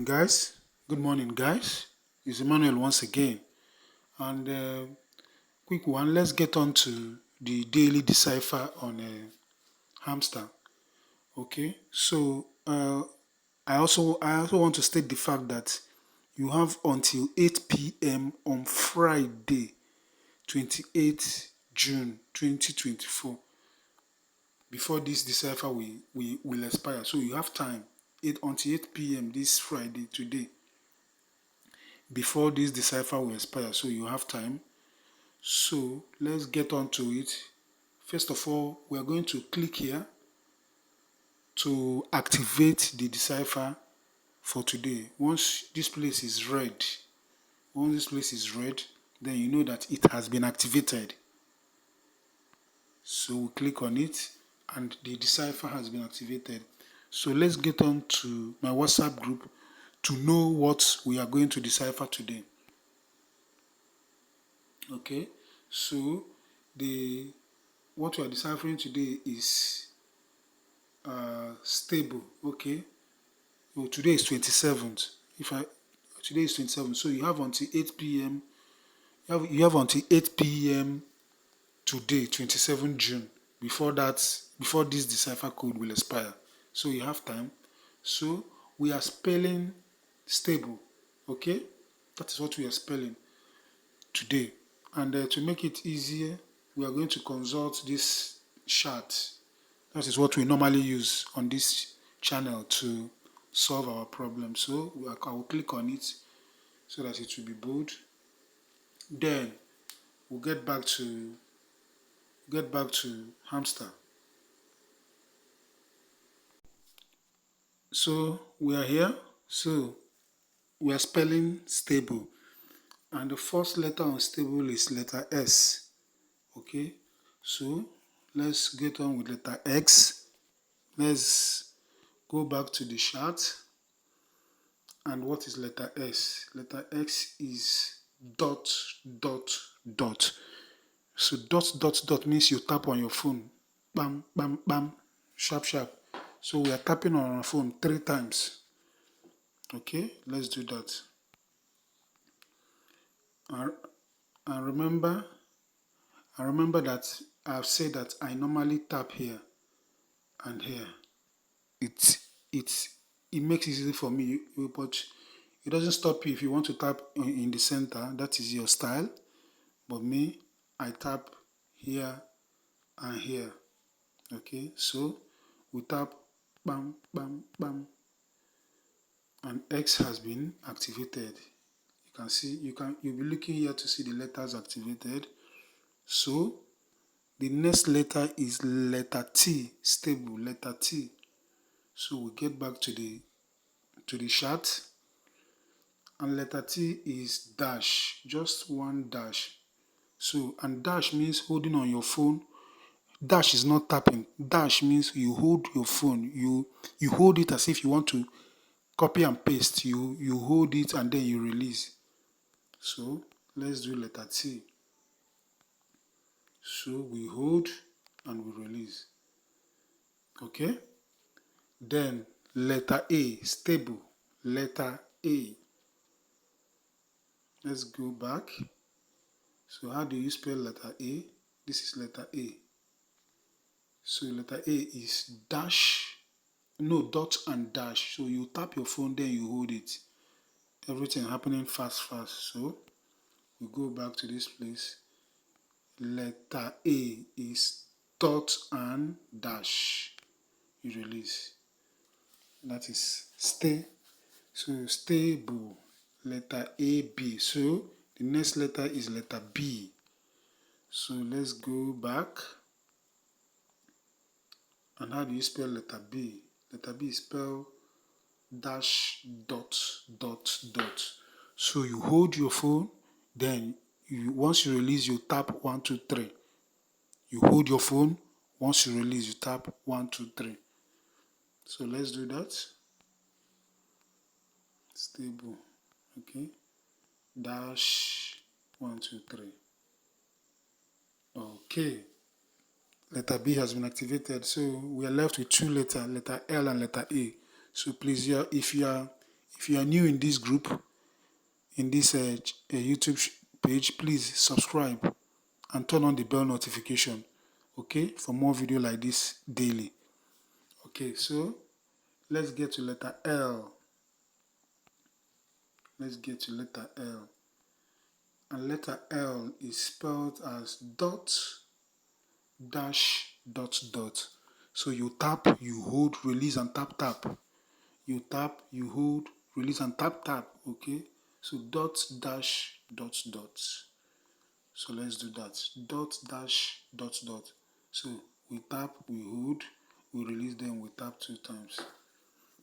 Guys, good morning, guys. It's Emmanuel once again. And quick one, let's get on to the daily decipher on hamster. Okay, so I also want to state the fact that you have until 8 p.m. on Friday, 28th June 2024, before this decipher will expire. So you have time until 8 p.m. this Friday today before this decipher will expire, so you have time. So let's get on to it. First of all, we are going to click here to activate the decipher for today. Once this place is red, then you know that it has been activated. So we click on it and the decipher has been activated. So let's get on to my WhatsApp group to know what we are going to decipher today. Okay, so the what we are deciphering today is stable. Okay, so today is 27th. If I Today is 27th, so you have until 8 p.m. You have until 8 p.m. today, 27 June. Before this decipher code will expire, so you have time. So we are spelling stable. Okay, that is what we are spelling today. And to make it easier, we are going to consult this chart. That is what we normally use on this channel to solve our problem. So I will click on it so that it will be bold. Then we'll get back to hamster. So we are here. So we are spelling stable, and the first letter on stable is letter S. Okay, so let's get on with letter X. Let's go back to the chart. And what is letter S? Letter X is dot, dot, dot. So dot, dot, dot means you tap on your phone. Bam, bam, bam. Sharp, sharp. So we are tapping on our phone 3 times. Okay, let's do that. And remember that I've said that I normally tap here and here. It it it makes it easy for me, but it doesn't stop you if you want to tap in the center. That is your style. But me, I tap here and here. Okay, so we tap bam, bam, bam, and X has been activated. You can see, you'll be looking here to see the letters activated. So the next letter is letter T, stable, letter T. So we get back to the chart, and letter T is dash, just one dash. So, and dash means holding on your phone. Dash is not tapping. Dash means you hold your phone. You hold it as if you want to copy and paste. You hold it and then you release. So let's do letter T. So we hold and we release. Okay. Then letter A, stable. Letter A. Let's go back. So how do you spell letter A? This is letter A. So letter A is dash, no, dot and dash. So you tap your phone, then you hold it. Everything happening fast, fast. So we go back to this place. Letter A is dot and dash. You release. That is stay. So stable. Letter A, B. So the next letter is letter B. So let's go back. And how do you spell letter B? Letter B is spelled dash, dot, dot, dot. So you hold your phone, then once you release, you tap 1, 2, 3. You hold your phone, once you release, you tap 1, 2, 3. So let's do that. Stable. Okay. Dash 1, 2, 3. Okay. Letter B has been activated. So we are left with two letters, letter L and letter A. So please, if you are If you are new in this group, in this YouTube page, please subscribe and turn on the bell notification, okay, for more video like this daily. Okay, so let's get to letter L. Let's get to letter L. And letter L is spelled as dot, dash, dot, dot. So you tap, you hold, release, and tap, tap. You tap, you hold, release, and tap, tap. Okay, so dot, dash, dot, dot. So let's do that. Dot, dash, dot, dot. So we tap, we hold, we release, then we tap 2 times.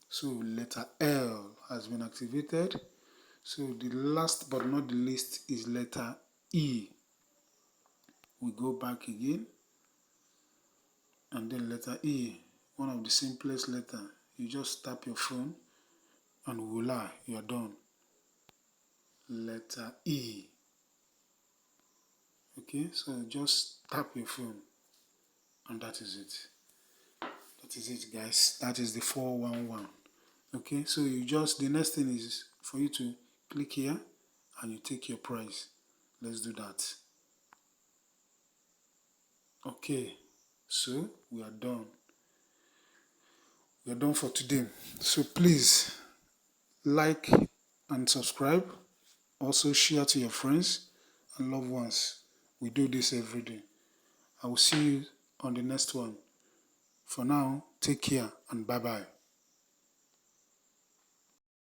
So letter L has been activated. So the last but not the least is letter E. We go back again, and then letter E, one of the simplest letter. You just tap your phone and voila, you are done. Letter E. Okay, so just tap your phone and that is it. That is it, guys. That is the 411. Okay, so you just, the next thing is for you to click here and you take your prize. Let's do that. Okay, so we are done. We are done for today. So please like and subscribe. Also share to your friends and loved ones. We do this every day. I will see you on the next one. For now, take care and bye-bye.